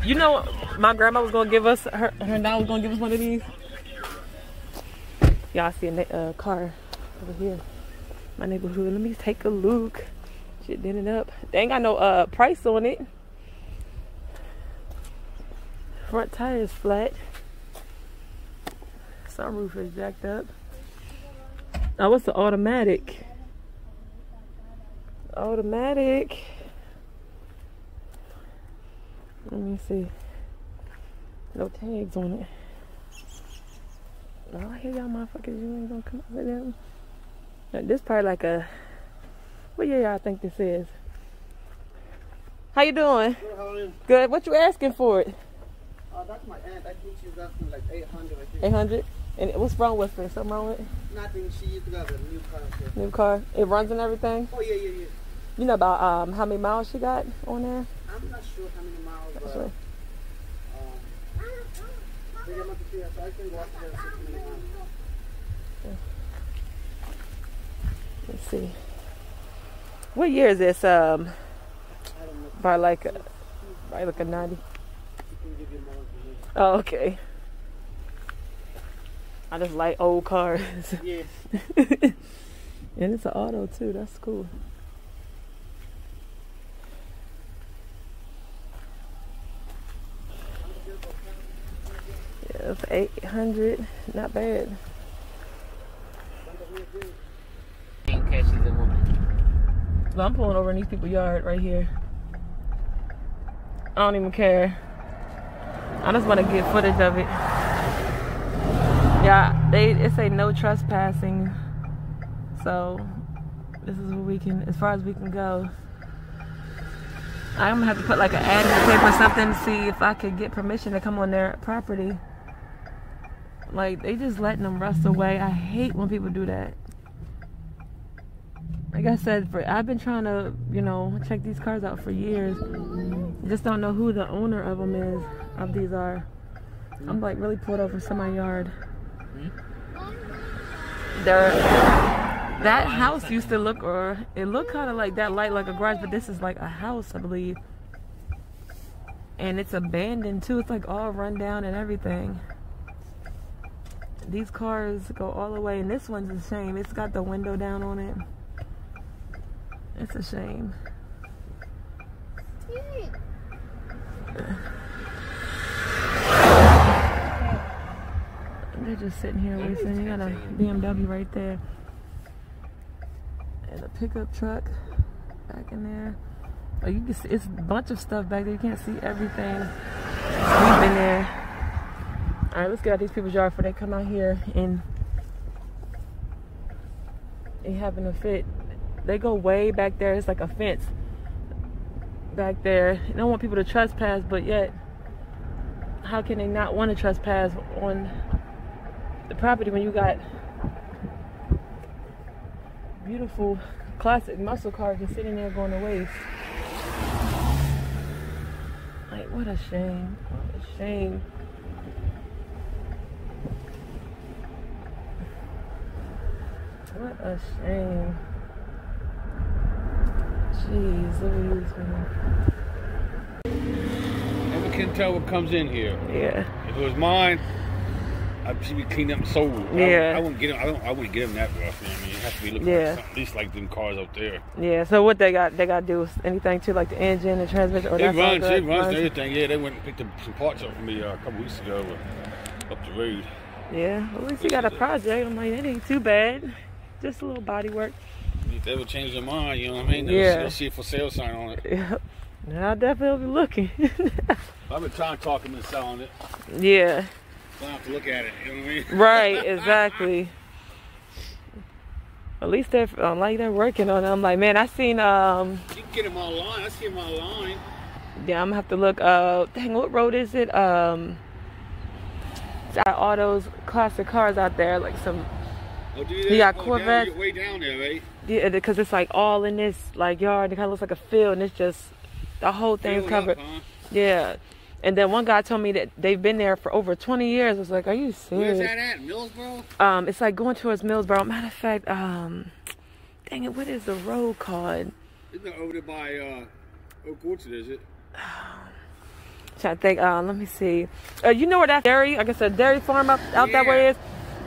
You know, my grandma was gonna give us her dad was gonna give us one of these. Y'all see a car over here, my neighborhood. Let me take a look. Shit dented up. They ain't got no price on it. Front tire is flat. Sunroof is jacked up. Oh, what's the automatic? Automatic. Let me see. No tags on it. Oh, I hear y'all motherfuckers. You ain't gonna come up with them. Now, this probably like a. What year y'all think this is? How you doing? Good, how are you? Good. What you asking for it? That's my aunt. I think she's asking like 800. I think. 800. And what's wrong with it? Something wrong with it? Nothing. She got a new car. So. New car. It runs and everything. Oh yeah. You know about how many miles she got on there? I'm not sure how many miles. But, Sure. so I can go up there 6 minutes. Let's see. What year is this? By like a 90. Oh, okay. I just like old cars. Yes. And it's an auto too. That's cool. Yeah, it's 800. Not bad. So I'm pulling over in these people's yard right here. I don't even care. I just want to get footage of it. Yeah, it say no trespassing. So this is where we can, as far as we can go. I'm gonna have to put like an ad in the paper or something to see if I could get permission to come on their property. Like, they just letting them rust away. I hate when people do that. Like I said, I've been trying to, you know, check these cars out for years. Just don't know who the owner of them is, of these are. I'm like really pulled over from my yard. That house used to look, or it looked kind of like that light, like a garage, but this is like a house, I believe. And it's abandoned too. It's like all run down and everything. These cars go all the way, and this one's a shame. It's got the window down on it. It's a shame. They're just sitting here wasting. You got a BMW right there. And a pickup truck back in there. Oh, you can see it's a bunch of stuff back there. You can't see everything. We've been there. All right, let's get out these people's yard before they come out here and they having a fit. They go way back there. It's like a fence back there. They don't want people to trespass, but yet, how can they not want to trespass on the property when you got beautiful classic muscle cars just sitting there going to waste? Like, what a shame. What a shame. What a shame. Jeez, Louise, man. Never can tell what comes in here. Yeah. If it was mine, I'd be cleaned up and sold. Yeah. I wouldn't get them. I wouldn't get them that rough. You know what I mean, you have to be looking at something, at least like them cars out there. Yeah. So what they got? They got to do anything to like the engine, the transmission, or It runs and everything. Yeah, they went and picked up some parts up for me a couple weeks ago up the road. Yeah. Well, at least you got a project. I'm like, that ain't too bad. Just a little body work. If they would change their mind, you know what I mean? They'll see a for sale sign on it. Yep. Yeah, I'll definitely be looking. I've been trying to talk them into selling it. Yeah. Don't have to look at it, you know what I mean? Right, exactly. At least they're like they're working on it. I'm like, man, I seen You can get them online. I see them online. Yeah, I'm gonna have to look. Dang, what road is it? It's got all those classic cars out there, like some. Oh, do you? You got Corvettes. Way down there, right? Yeah, because it's like all in this like yard. It kind of looks like a field, and it's just the whole thing's covered. Up, huh? Yeah. And then one guy told me that they've been there for over 20 years. I was like, are you serious? Where's that at? Millsboro? It's like going towards Millsboro. Matter of fact, dang it, what is the road called? Isn't it over there by Oak Orchard, is it? Trying to think. Let me see. You know where that dairy? Like I said, dairy farm out that way is.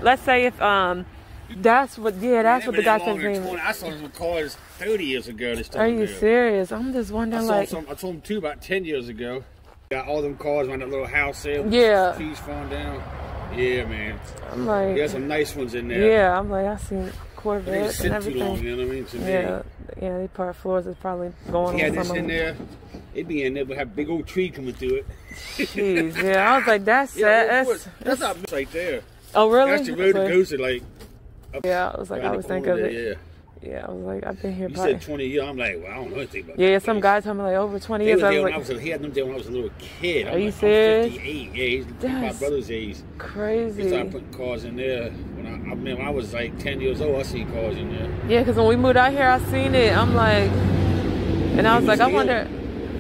Let's say if that's what. Yeah, that's what the guy said. I saw some cars 30 years ago. Are you serious? I'm just wondering. I saw them too about 10 years ago. Got all them cars around that little house there. Yeah. Trees falling down. Yeah, man. I'm like. There's some nice ones in there. Yeah, I'm like, I seen Corvettes and everything. Too long, you know what I mean? To yeah, they part floors is probably going on. This in there. It'd be in there, but have a big old tree coming through it. Jeez, yeah, I was like, that's sad. That's not right there. Oh, really? That's the road that goes to like. Yeah, I was like, I was thinking of it. Yeah, I was like, I've been here. You said 20 years. I'm like, well, I don't know anything about. Yeah, some guy told me like over 20 years. I was like, he had them there when I was a little kid. Are you serious? I'm 58. Yeah, he's my brother's age. Crazy. He started putting cars in there when I was like 10 years old. I seen cars in there. Yeah, because when we moved out here, I seen it. I'm like, and I was like, I wonder.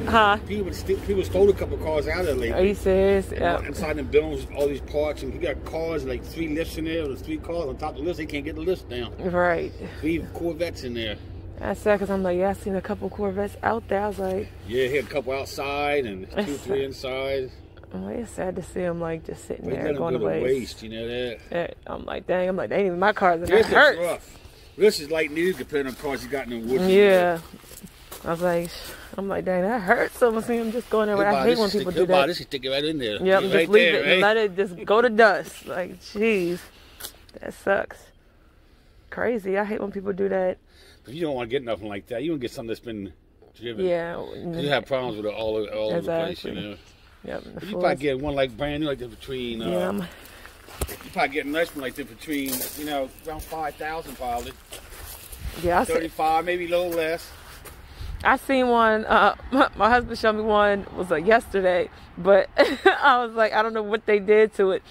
Huh? People stole a couple of cars out of there lately. Are you serious? Yeah. Inside them buildings, all these parts, and he got cars, like 3 lifts in there. There's 3 cars on top of the lift. They can't get the lift down. Right. 3 Corvettes in there. That's sad because I'm like, yeah, I seen a couple Corvettes out there. I was like, yeah, he had a couple outside and 2, 3 inside. Oh, it's sad to see them like just sitting there going to waste. You know that? Yeah, I'm like, dang. I'm like, they ain't even my cars, and that hurts. Rough. This is like new compared to the cars you got in the woods. Yeah. I was like, I'm like, dang, that hurts. So I'm seeing him just going there. I hate when people do that. This is stick it right in there. Yep, just right leave there, it right? and let it just go to dust. Like, jeez, that sucks. Crazy. I hate when people do that. If you don't want to get nothing like that, you want to get something that's been driven. Yeah. You have problems with it all over the place, you know. Yep. You probably get one like brand new like that between. You probably get a nice one like that between, you know, around 5,000 probably. Yeah. 35, maybe a little less. I seen one, my husband showed me one, was like yesterday, but I was like, I don't know what they did to it.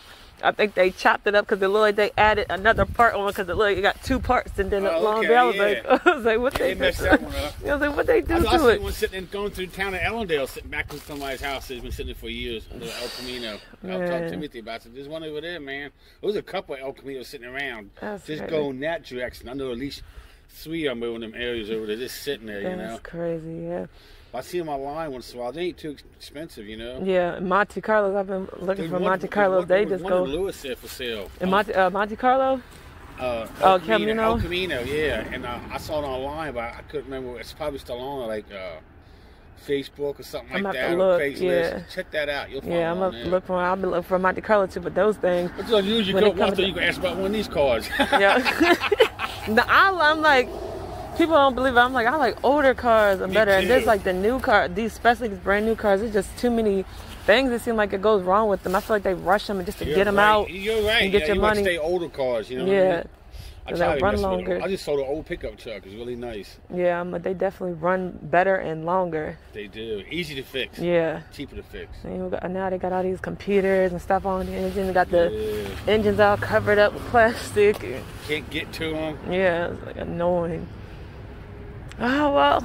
I think they chopped it up because it looked like they added another part on because it looked like it got 2 parts and then long there. I was like, what they messed that one up. I was like, what they do to it? I seen one sitting and going through the town of Ellendale, sitting back in somebody's house. He's been sitting there for years. 𝗪𝗏. I'll talk to Timothy about it. There's one over there, man. There was a couple of 𝗪𝗏 sitting around. Just going that direction. I know at least 3 of them over in them areas over there, just sitting there, you know. That's crazy, yeah. I see them online once in a while. They ain't too expensive, you know. Yeah, Monte Carlos. I've been looking for Monte Carlos. They just go. One in Lewis there for sale. In Monte Carlo? 𝗪𝗏, yeah. And I saw it online, but I couldn't remember. It's probably still on like Facebook or something like that. Or Craigslist. Yeah. Check that out. You'll find it. I'm gonna look for. I'll be looking for Monte Carlo too. But those things. It's unusual. You can ask about one of these cars. Yeah. I'm like. People don't believe it. I'm like, I like older cars and better. And there's like the new car, these especially these brand new cars. There's just too many things. It seems like it goes wrong with them. I feel like they rush them just to get them out. You're right. And get your money. Stay older cars, you know. Yeah. What I mean? They run longer. I just sold an old pickup truck. It's really nice. Yeah, but they definitely run better and longer. They do. Easy to fix. Yeah. Cheaper to fix. And now they got all these computers and stuff on the engine. They got the engines all covered up with plastic. Can't get to them. Yeah, it's like annoying. Oh, well,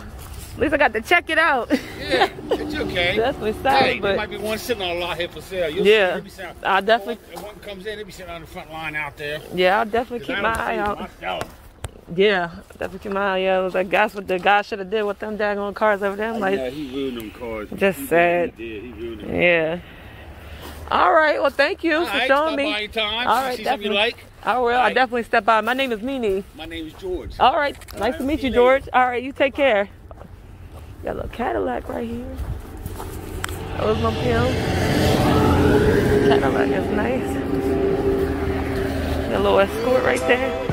at least I got to check it out. Yeah, it's okay. Definitely sad, hey, but there might be one sitting on a lot here for sale. You'll see, I'll definitely. If one comes in, it'll be sitting on the front line out there. Yeah, I'll definitely keep my eye out. Yeah, definitely keep my eye out. It was like, that's what the guy should have did with them daggone cars over there. I'm like, yeah, he ruined them cars. Just sad. He ruined them. Yeah. All right, well, thank you for showing me. All right, see something you like. I will. I definitely step by. My name is Mimi. My name is George. All right. Nice to meet you, George. All right. You take care. Got a little Cadillac right here. 𝗪𝗏. Cadillac is nice. Got a little Escort right there.